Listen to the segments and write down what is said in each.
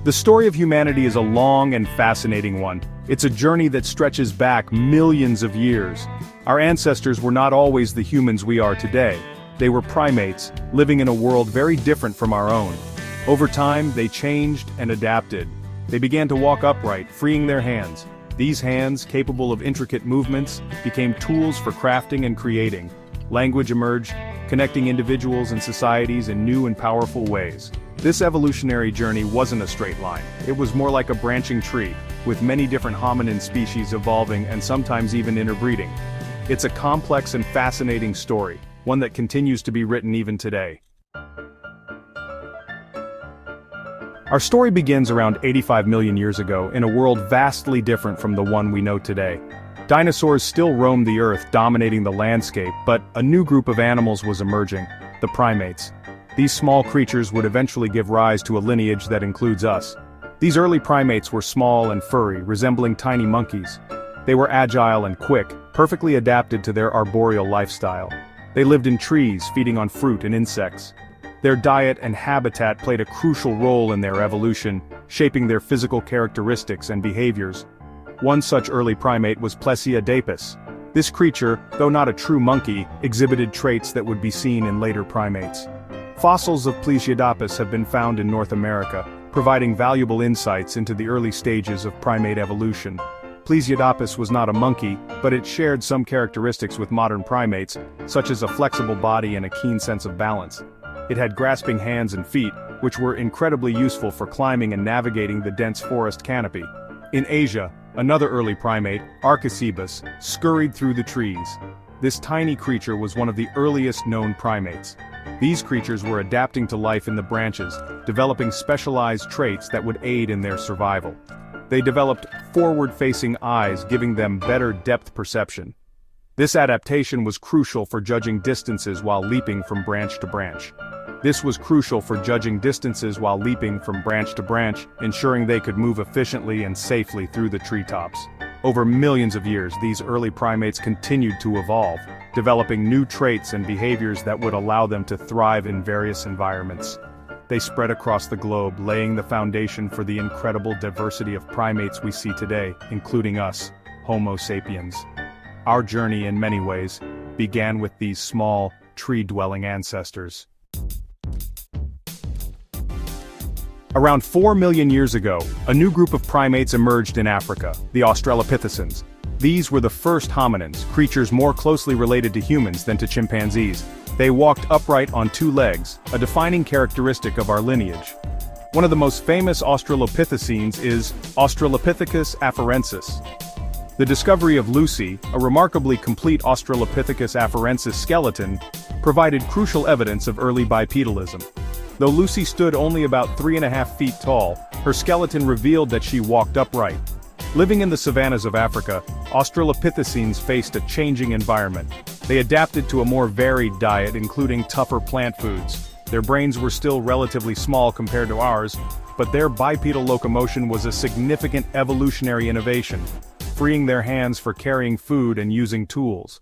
The story of humanity is a long and fascinating one. It's a journey that stretches back millions of years. Our ancestors were not always the humans we are today. They were primates, living in a world very different from our own. Over time, they changed and adapted. They began to walk upright, freeing their hands. These hands, capable of intricate movements, became tools for crafting and creating. Language emerged, connecting individuals and societies in new and powerful ways. This evolutionary journey wasn't a straight line. It was more like a branching tree, with many different hominin species evolving and sometimes even interbreeding. It's a complex and fascinating story, one that continues to be written even today. Our story begins around 85 million years ago in a world vastly different from the one we know today. Dinosaurs still roamed the earth, dominating the landscape, but a new group of animals was emerging, the primates. These small creatures would eventually give rise to a lineage that includes us. These early primates were small and furry, resembling tiny monkeys. They were agile and quick, perfectly adapted to their arboreal lifestyle. They lived in trees, feeding on fruit and insects. Their diet and habitat played a crucial role in their evolution, shaping their physical characteristics and behaviors. One such early primate was Plesiadapis. This creature, though not a true monkey, exhibited traits that would be seen in later primates. Fossils of Plesiadapis have been found in North America, providing valuable insights into the early stages of primate evolution. Plesiadapis was not a monkey, but it shared some characteristics with modern primates, such as a flexible body and a keen sense of balance. It had grasping hands and feet, which were incredibly useful for climbing and navigating the dense forest canopy. In Asia, another early primate, Archicebus, scurried through the trees. This tiny creature was one of the earliest known primates. These creatures were adapting to life in the branches, developing specialized traits that would aid in their survival. They developed forward-facing eyes, giving them better depth perception. This adaptation was crucial for judging distances while leaping from branch to branch. Ensuring they could move efficiently and safely through the treetops. Over millions of years, these early primates continued to evolve, developing new traits and behaviors that would allow them to thrive in various environments. They spread across the globe, laying the foundation for the incredible diversity of primates we see today, including us, Homo sapiens. Our journey, in many ways, began with these small, tree-dwelling ancestors. Around 4 million years ago, a new group of primates emerged in Africa, the Australopithecus. These were the first hominins, creatures more closely related to humans than to chimpanzees. They walked upright on two legs, a defining characteristic of our lineage. One of the most famous Australopithecines is Australopithecus afarensis. The discovery of Lucy, a remarkably complete Australopithecus afarensis skeleton, provided crucial evidence of early bipedalism. Though Lucy stood only about 3.5 feet tall, her skeleton revealed that she walked upright. Living in the savannas of Africa, Australopithecines faced a changing environment. They adapted to a more varied diet, including tougher plant foods. Their brains were still relatively small compared to ours, but their bipedal locomotion was a significant evolutionary innovation, freeing their hands for carrying food and using tools.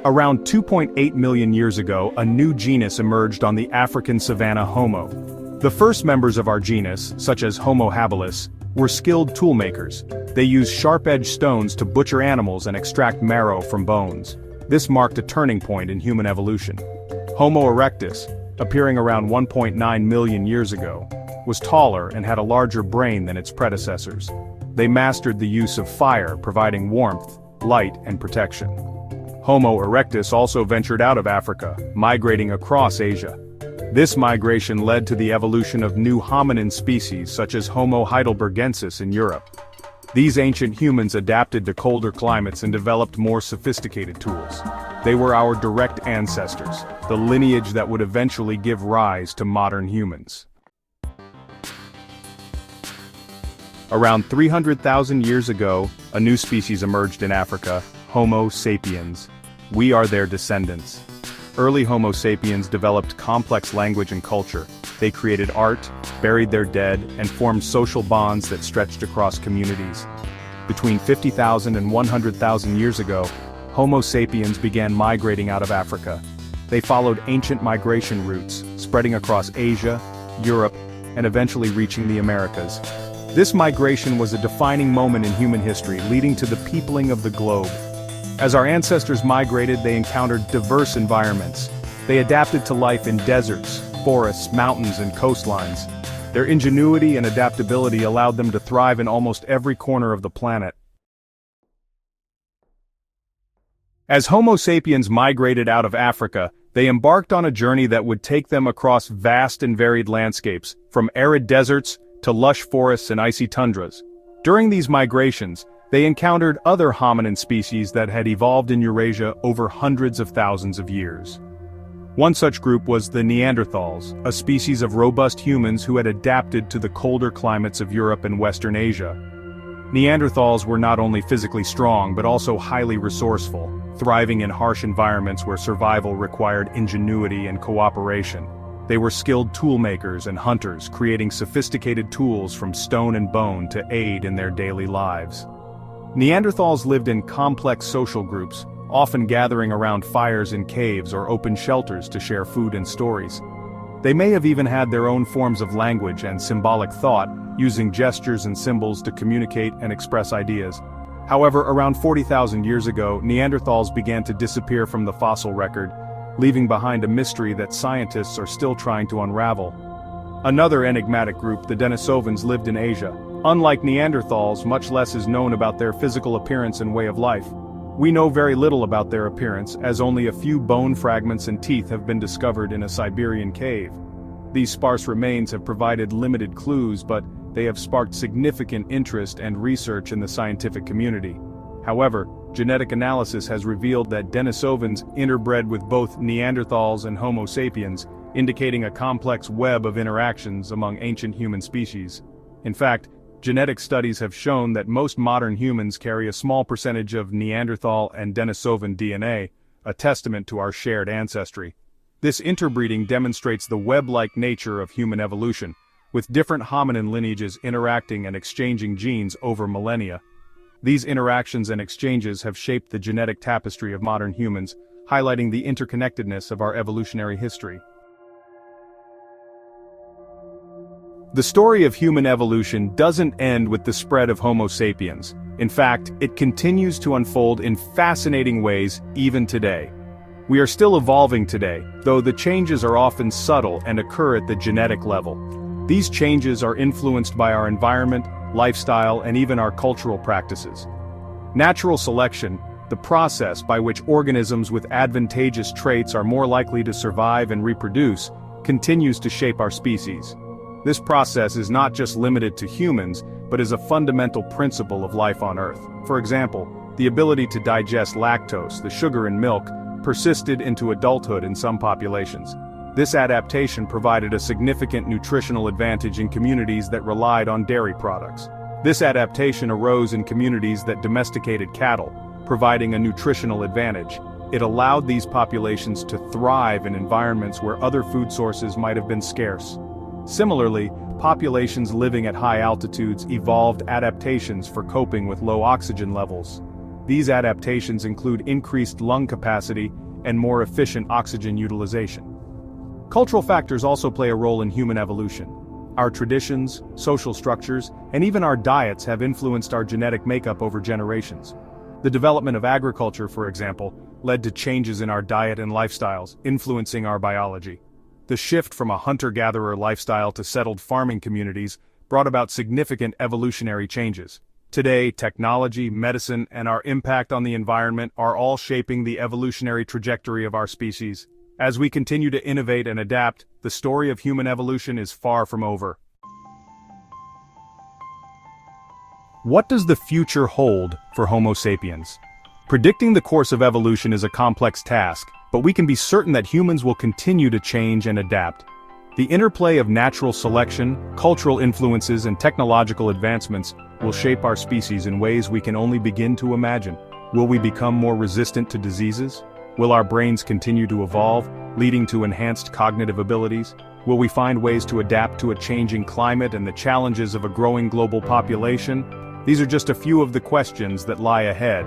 Around 2.8 million years ago, a new genus emerged on the African savanna Homo. The first members of our genus, such as Homo habilis, were skilled toolmakers. They used sharp-edged stones to butcher animals and extract marrow from bones. This marked a turning point in human evolution. Homo erectus, appearing around 1.9 million years ago, was taller and had a larger brain than its predecessors. They mastered the use of fire, providing warmth, light, and protection. Homo erectus also ventured out of Africa, migrating across Asia. This migration led to the evolution of new hominin species such as Homo heidelbergensis in Europe. These ancient humans adapted to colder climates and developed more sophisticated tools. They were our direct ancestors, the lineage that would eventually give rise to modern humans. Around 300,000 years ago, a new species emerged in Africa, Homo sapiens. We are their descendants. Early Homo sapiens developed complex language and culture. They created art, buried their dead, and formed social bonds that stretched across communities. Between 50,000 and 100,000 years ago, Homo sapiens began migrating out of Africa. They followed ancient migration routes, spreading across Asia, Europe, and eventually reaching the Americas. This migration was a defining moment in human history, leading to the peopling of the globe. As our ancestors migrated, they encountered diverse environments. They adapted to life in deserts, forests, mountains, and coastlines. Their ingenuity and adaptability allowed them to thrive in almost every corner of the planet. As Homo sapiens migrated out of Africa, they embarked on a journey that would take them across vast and varied landscapes, from arid deserts to lush forests and icy tundras. During these migrations, they encountered other hominin species that had evolved in Eurasia over hundreds of thousands of years. One such group was the Neanderthals, a species of robust humans who had adapted to the colder climates of Europe and Western Asia. Neanderthals were not only physically strong but also highly resourceful, thriving in harsh environments where survival required ingenuity and cooperation. They were skilled toolmakers and hunters, creating sophisticated tools from stone and bone to aid in their daily lives. Neanderthals lived in complex social groups, often gathering around fires in caves or open shelters to share food and stories. They may have even had their own forms of language and symbolic thought, using gestures and symbols to communicate and express ideas. However, around 40,000 years ago, Neanderthals began to disappear from the fossil record, leaving behind a mystery that scientists are still trying to unravel. Another enigmatic group, the Denisovans, lived in Asia. Unlike Neanderthals, much less is known about their physical appearance and way of life. We know very little about their appearance, as only a few bone fragments and teeth have been discovered in a Siberian cave. These sparse remains have provided limited clues, but they have sparked significant interest and research in the scientific community. However, genetic analysis has revealed that Denisovans interbred with both Neanderthals and Homo sapiens, indicating a complex web of interactions among ancient human species. In fact, genetic studies have shown that most modern humans carry a small percentage of Neanderthal and Denisovan DNA, a testament to our shared ancestry. This interbreeding demonstrates the web-like nature of human evolution, with different hominin lineages interacting and exchanging genes over millennia. These interactions and exchanges have shaped the genetic tapestry of modern humans, highlighting the interconnectedness of our evolutionary history. The story of human evolution doesn't end with the spread of Homo sapiens. In fact, it continues to unfold in fascinating ways even today. We are still evolving today, though the changes are often subtle and occur at the genetic level. These changes are influenced by our environment, lifestyle, and even our cultural practices. Natural selection, the process by which organisms with advantageous traits are more likely to survive and reproduce, continues to shape our species. This process is not just limited to humans, but is a fundamental principle of life on Earth. For example, the ability to digest lactose, the sugar in milk, persisted into adulthood in some populations. This adaptation provided a significant nutritional advantage in communities that relied on dairy products. This adaptation arose in communities that domesticated cattle, providing a nutritional advantage. It allowed these populations to thrive in environments where other food sources might have been scarce. Similarly, populations living at high altitudes evolved adaptations for coping with low oxygen levels. These adaptations include increased lung capacity and more efficient oxygen utilization. Cultural factors also play a role in human evolution. Our traditions, social structures, and even our diets have influenced our genetic makeup over generations. The development of agriculture, for example, led to changes in our diet and lifestyles, influencing our biology. The shift from a hunter-gatherer lifestyle to settled farming communities brought about significant evolutionary changes. Today, technology, medicine, and our impact on the environment are all shaping the evolutionary trajectory of our species. As we continue to innovate and adapt, the story of human evolution is far from over. What does the future hold for Homo sapiens? Predicting the course of evolution is a complex task, but we can be certain that humans will continue to change and adapt. The interplay of natural selection, cultural influences, and technological advancements will shape our species in ways we can only begin to imagine. Will we become more resistant to diseases? Will our brains continue to evolve, leading to enhanced cognitive abilities? Will we find ways to adapt to a changing climate and the challenges of a growing global population? These are just a few of the questions that lie ahead.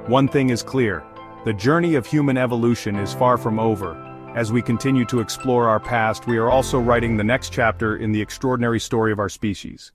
One thing is clear: the journey of human evolution is far from over, As we continue to explore our past, we are also writing the next chapter in the extraordinary story of our species.